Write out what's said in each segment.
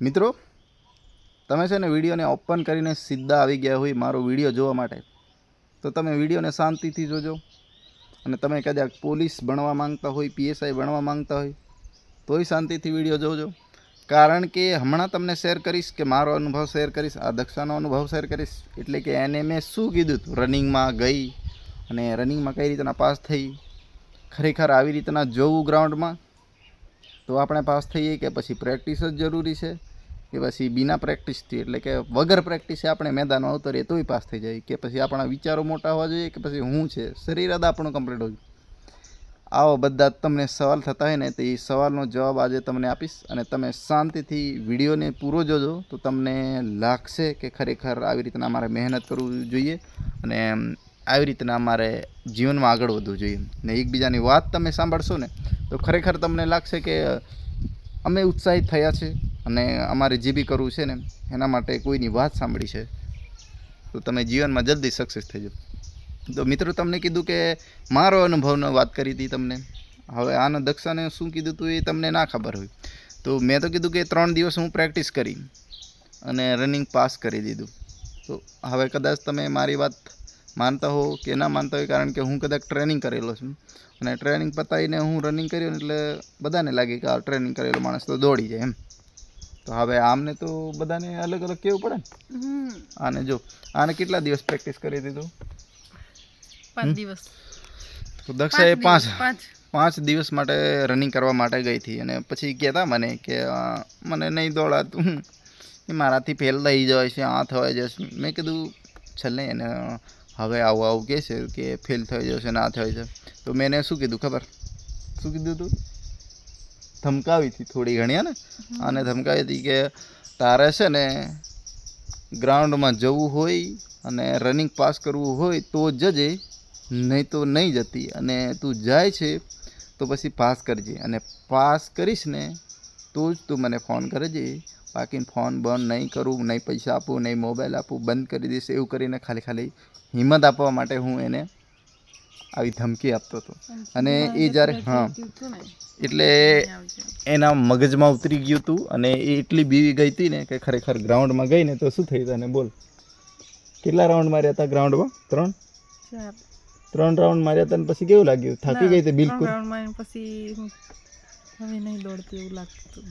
મિત્રો તમે છે ને વિડીયોને ઓપન કરીને સીધા આવી ગયા હોય મારો વિડીયો જોવા માટે, તો તમે વિડીયોને શાંતિથી જોજો. અને તમે કદાચ પોલીસ બનવા માંગતા હોય, પીએસઆઈ બનવા માંગતા હોય તોય શાંતિથી વિડીયો જોજો. કારણ કે હમણાં તમને શેર કરીશ કે મારો અનુભવ શેર કરીશ, આ દક્ષાનો અનુભવ શેર કરીશ. એટલે કે એને મેં શું કીધું હતું, રનિંગમાં ગઈ અને રનિંગમાં કઈ રીતના પાસ થઈ. ખરેખર આવી રીતના જોવું ગ્રાઉન્ડમાં તો આપણે પાસ થઈએ, કે પછી પ્રેક્ટિસ જ જરૂરી છે, કે પછી બિના પ્રેક્ટિસથી એટલે કે વગર પ્રેક્ટિસે આપણે મેદાનમાં ઉતરીએ તોય પાસ થઈ જાય, કે પછી આપણા વિચારો મોટા હોવા જોઈએ, કે પછી શું છે શરીર જ આપણું કમ્પ્લીટ હોવું જોઈએ. આવો બધા તમને સવાલ થતા હોય ને, તો એ સવાલનો જવાબ આજે તમને આપીશ. અને તમે શાંતિથી વિડીયોને પૂરો જોજો તો તમને લાગશે કે ખરેખર આવી રીતના અમારે મહેનત કરવું જોઈએ અને આવી રીતના અમારે જીવનમાં આગળ વધવું જોઈએ. ને એકબીજાની વાત તમે સાંભળશો ને તો ખરેખર તમને લાગશે કે અમે ઉત્સાહિત થયા છે અને અમારે જે બી કરવું છે ને એના માટે કોઈની વાત સાંભળી છે, તો તમે જીવનમાં જલ્દી સક્સેસ થઈ જાઓ. તો મિત્રો તમને કીધું કે મારો અનુભવનો વાત કરી હતી તમને. હવે આનો દક્ષાને શું કીધું હતું એ તમને ના ખબર હોય, તો મેં તો કીધું કે 3 દિવસ હું પ્રેક્ટિસ કરી અને રનિંગ પાસ કરી દીધું. તો હવે કદાચ તમે મારી વાત માનતા હો કે ના માનતા હોય, કારણ કે હું કદાચ ટ્રેનિંગ કરેલો છું અને ટ્રેનિંગ પતાવીને હું રનિંગ કર્યું એટલે બધાને લાગે કે આ ટ્રેનિંગ કરેલો માણસ તો દોડી જાય એમ. તો હવે આમને તો બધાને અલગ અલગ કેવું પડે ને. આને જો આને કેટલા દિવસ પ્રેક્ટિસ કરી દીધું? 5 દિવસ. તો દક્ષાએ 5 દિવસ માટે રનિંગ કરવા માટે ગઈ હતી. અને પછી કહેતા મને કે મને નહીં દોડાતું, એ મારાથી ફેલ થઈ જાય છે, આ થવાય જશે. મેં કીધું છેલ્લે એને હવે આવું કહે છે કે ફેલ થઈ જશે ને આ થઈ જશે. તો મેં એને શું કીધું ખબર? શું કીધું તું? ધમકાવી હતી થોડી ઘણી, ને આને ધમકાવી હતી કે તારે છે ને ગ્રાઉન્ડમાં જવું હોય અને રનિંગ પાસ કરવું હોય તો જજે, નહીં તો નહીં જતી. અને તું જાય છે તો પછી પાસ કરજે, અને પાસ કરીશ ને તો જ તું મને ફોન કરજે. બાકી ફોન બંધ નહીં કરું, નહીં પૈસા આપું, નહીં મોબાઈલ આપું, બંધ કરી દઈશ. એવું કરીને ખાલી હિંમત આપવા માટે હું એને આવી ધમકી આપતો હતો. અને એ જ્યારે એટલે એના મગજમાં ઉતરી ગયું હતું અને એ એટલી બીવી ગઈ હતી ને કે ખરેખર ગ્રાઉન્ડમાં ગઈ ને તો શું થયું તને બોલ? કેટલા રાઉન્ડ માર્યા હતા ગ્રાઉન્ડમાં? 3 રાઉન્ડ માર્યા હતા. પછી કેવું લાગ્યું? થાકી ગઈ હતી બિલકુલ? પછી હવે નહીં દોડતી એવું લાગતું.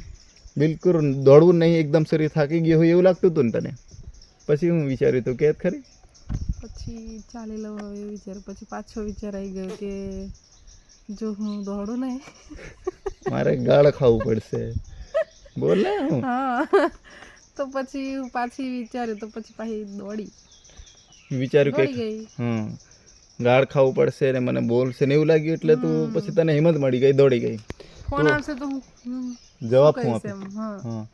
બિલકુલ દોડવું નહીં, એકદમ શરીર થાકી ગયું હોય એવું લાગતું હતું ને તને? પછી હું વિચાર્યું હતું કે ખરી પછી ચાલી લઉં હવે વિચાર. પછી પાછો વિચાર આવી ગયો કે જો હું દોડું નહીં મારે ગાળ ખાવું પડશે. બોલ ને. હા, તો પછી હું પાછી વિચાર્યું, તો પછી પાછી વિચાર્યું કે ગઈ. ગાળ ખાવું પડશે ને મને બોલશે ને એવું લાગ્યું, એટલે તું પછી તને હિંમત મળી ગઈ, દોડી ગઈ. ફોન આવશે તો હું જવાબ શું આપે? હા,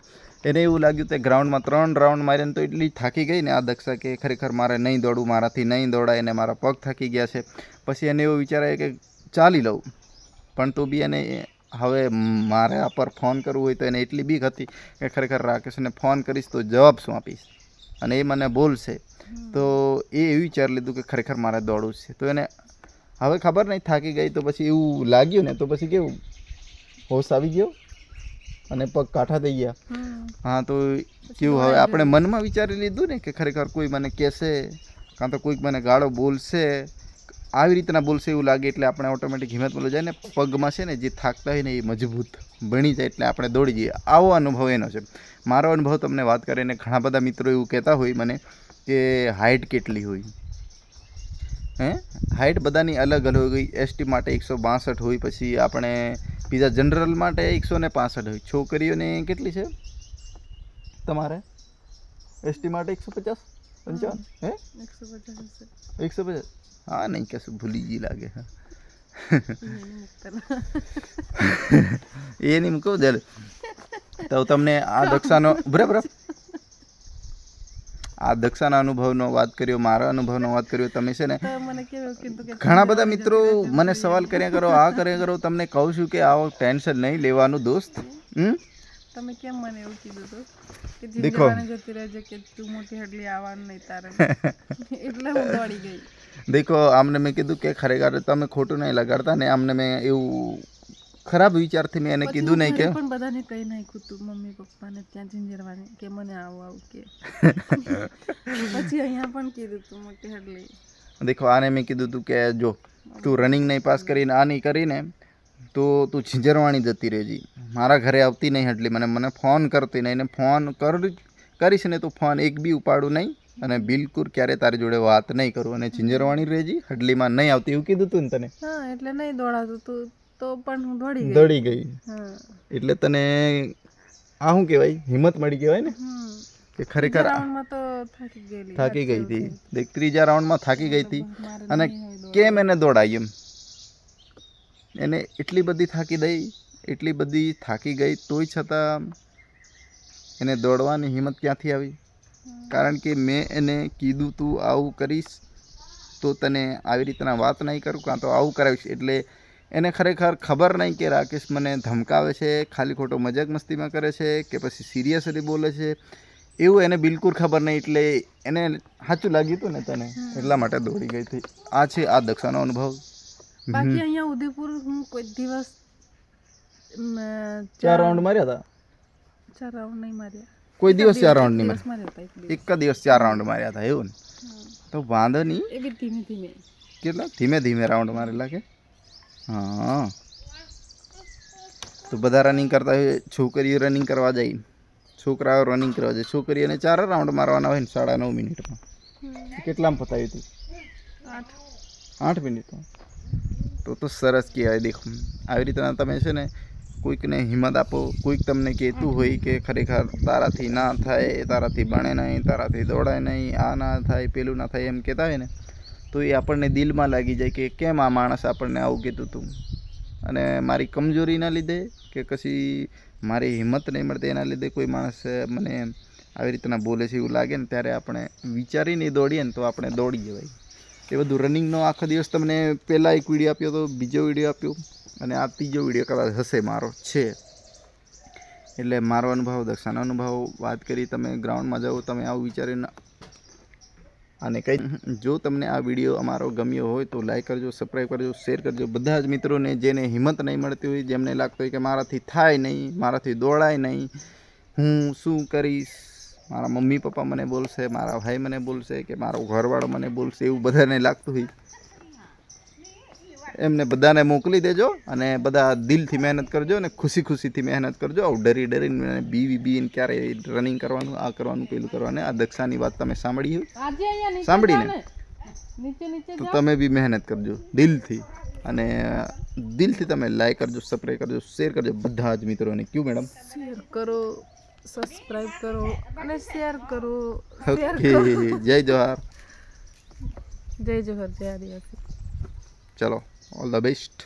એને એવું લાગ્યું કે ગ્રાઉન્ડમાં 3 રાઉન્ડ માર્યા તો એટલી થાકી ગઈ ને આ દક્ષા કે ખરેખર મારે નહીં દોડવું, મારાથી નહીં દોડાય અને મારા પગ થાકી ગયા છે. પછી એને એવું વિચારાય કે ચાલી લઉં, પણ તો બી એને હવે મારે આ પર ફોન કરવું હોય તો એને એટલી બીક હતી કે ખરેખર રાકેશને ફોન કરીશ તો જવાબ શું આપીશ અને એ મને બોલશે. તો એ એવું વિચારી લીધું કે ખરેખર મારે દોડવું છે. તો એને હવે ખબર નહીં થાકી ગઈ, તો પછી એવું લાગ્યું ને તો પછી કેવું હોશ આવી ગયો અને પગ કાઠા થઈ ગયા. હા, તો કેવું હવે આપણે મનમાં વિચારી લીધું ને કે ખરેખર કોઈ મને કહેશે કાં તો કોઈક મને ગાળો બોલશે, આવી રીતના બોલશે એવું લાગે એટલે આપણે ઓટોમેટિક હિંમત બોલી જાય ને પગમાં છે ને જે થાકતા હોય ને એ મજબૂત બની જાય એટલે આપણે દોડી જઈએ. આવો અનુભવ એનો છે. મારો અનુભવ તમને વાત કરીને ઘણા બધા મિત્રો એવું કહેતા હોય મને કે હાઇટ કેટલી હોય? હાઇટ બધાની અલગ અલગ હોય. એસટી માટે 162 હોય, પછી આપણે બીજા જનરલ માટે 165 હોય. છોકરીઓને કેટલી છે તમારે? એસટી માટે 150, 55? 150? હા, નહીં કશું ભૂલી ગઈ લાગે. એ નહીં કહું દે. તો તમને આ દક્ષાનો બરાબર આ દક્ષાના અનુભવનો વાત કર્યો, મારા અનુભવનો વાત કર્યો. તમે છે ને ઘણા બધા મિત્રો મને સવાલ કર્યા કરો, આ કર્યા કરો. તમને કહું છું કે આવો ટેન્શન નહીં લેવાનું દોસ્ત. તમે કેમ મને એવું કીધું હતું કે જીંદગીને જતી રહેજે કે તું મોટી હડલી આવવાનું નહીં તારે, એટલે હું દોડી ગઈ. દેખો, આમને મેં કીધું કે ખરેખર તમે ખોટું નહીં લગાડતા ને. આમને મેં એવું ખરાબ વિચારથી મેં એને પછી કીધું નહીં કે ઘરે પણ બધાને કહી નાખ્યું તું મમ્મી પપ્પાને ત્યાં ઝીંઝરવાની કે મને આવું કે પછી અહીંયા પણ કીધું તું મોટી હડલી. દેખો આને મેં કીધું તું કે જો તું રનિંગ નહીં પાસ કરીને આ નહીં કરીને તો તું ઝીંઝરવાણી જતી રહેજી. મારા ઘરે આવતી નહીં હડલી, મને ફોન કરતી નહીં, ને ફોન કરીશ ને તો ફોન એક બી ઉપાડું નહીં અને બિલકુલ ક્યારે તારી જોડે વાત નહીં કરું, અને ઝીંઝરવાણી રહેજી, હડલીમાં નહીં આવતી એવું કીધું તું ને તને. હા એટલે નહીં દોડાતું તું તો પણ હું દોડી ગઈ. હા એટલે તને આ શું કહેવાય, હિંમત મળી કહેવાય ને કે ખરેખર રાઉન્ડમાં તો થાકી ગઈ હતી. દેખ ત્રીજા રાઉન્ડમાં થાકી ગઈ હતી. મારે અને કેમ એને દોડાઈ એમ, એને એટલી બધી થાકી ગઈ તોય છતાં એને દોડવાની હિંમત ક્યાંથી આવી? કારણ કે મેં એને કીધું તું આવું કરીશ તો તને આવી રીતના વાત નહીં કરું, કાં તો આવું કરાવીશ. એટલે એને ખરેખર ખબર નહીં કે રાકેશ મને ધમકાવે છે, ખાલી ખોટો મજાક મસ્તીમાં કરે છે કે પછી સિરિયસલી બોલે છે, એવું એને બિલકુલ ખબર નહીં. એટલે એને સાચું લાગ્યું હતું ને તને, એટલા માટે દોડી ગઈ હતી. આ છે આ દક્ષાનો અનુભવ. બાકી અહીંયા ઉદયપુર હું કોઈ દિવસ 4 રાઉન્ડ માર્યા હતા. 4 રાઉન્ડ નહીં માર્યા, કોઈ દિવસ 4 રાઉન્ડ નહીં માર્યા હતા એક જ દિવસ 4 રાઉન્ડ માર્યા હતા એવું ને? તો વાંધો નહીં. એ બી ધીમે ધીમે કેટલા ધીમે ધીમે રાઉન્ડ મારેલા કે? હા. તો બધા રનિંગ કરતા હોય, છોકરીઓ રનિંગ કરવા જાય, છોકરાઓ રનિંગ કરવા જાય, છોકરીઓને 4 રાઉન્ડ મારવાના હોય ને 9.5 મિનિટમાં. કેટલામાં પતાવ્યું હતું? 8 મિનિટમાં. તો સરસ કહેવાય. દેખો આવી રીતના તમે છે ને કોઈકને હિંમત આપો. કોઈક તમને કહેતું હોય કે ખરેખર તારાથી ના થાય, તારાથી બને નહીં, તારાથી દોડાય નહીં, આ ના થાય, પેલું ના થાય એમ કહેતા હોય ને, તો એ આપણને દિલમાં લાગી જાય કે કેમ આ માણસ આપણને આવું કહેતું હતું. અને મારી કમજોરીના લીધે કે કશી મારી હિંમત નહીં મળતી એના લીધે કોઈ માણસ મને આવી રીતના બોલે છે એવું લાગે ને, ત્યારે આપણે વિચારીને દોડીએ ને તો આપણે દોડી જવાય. એ બધું રનિંગનો આખો દિવસ તમને પહેલાં એક વિડીયો આપ્યો હતો, બીજો વિડીયો આપ્યો, અને આ ત્રીજો વિડીયો કદાચ હશે મારો છે. એટલે મારો અનુભવ, દક્ષાનો અનુભવ વાત કરી. તમે ગ્રાઉન્ડમાં જાઓ, તમે આવું વિચારીને અને કંઈ જો તમને આ વિડીયો અમારો ગમ્યો હોય તો લાઈક કરજો, સબસ્ક્રાઈબ કરજો, શેર કરજો. બધા જ મિત્રોને જેને હિંમત નહીં મળતી હોય, જેમને લાગતું હોય કે મારાથી થાય નહીં, મારાથી દોડાય નહીં, હું શું કરીશ, મારા મમ્મી પપ્પા મને બોલશે, મારા ભાઈ મને બોલશે કે મારો ઘરવાળો મને બોલશે, એવું બધાને લાગતું હોય, એમને બધાને મોકલી દેજો. અને બધા દિલથી મહેનત કરજો અને ખુશીથી મહેનત કરજો. આવું ડરીને બીને ક્યારે રનિંગ કરવાનું, આ કરવાનું, પેલું કરવાનું. આ દક્ષાની વાત તમે સાંભળીને તો તમે બી મહેનત કરજો દિલથી. અને દિલથી તમે લાઈક કરજો, સબસ્ક્રાઈબ કરજો, શેર કરજો બધા જ મિત્રોને. ક્યું મેડમ? શેર કરો, સબસ્ક્રાઇબ કરો અને શેર કરો. ઓકે. જય જોહાર. જય જોહર, જય આદિવાસી. ચલો, ઓલ ધ બેસ્ટ.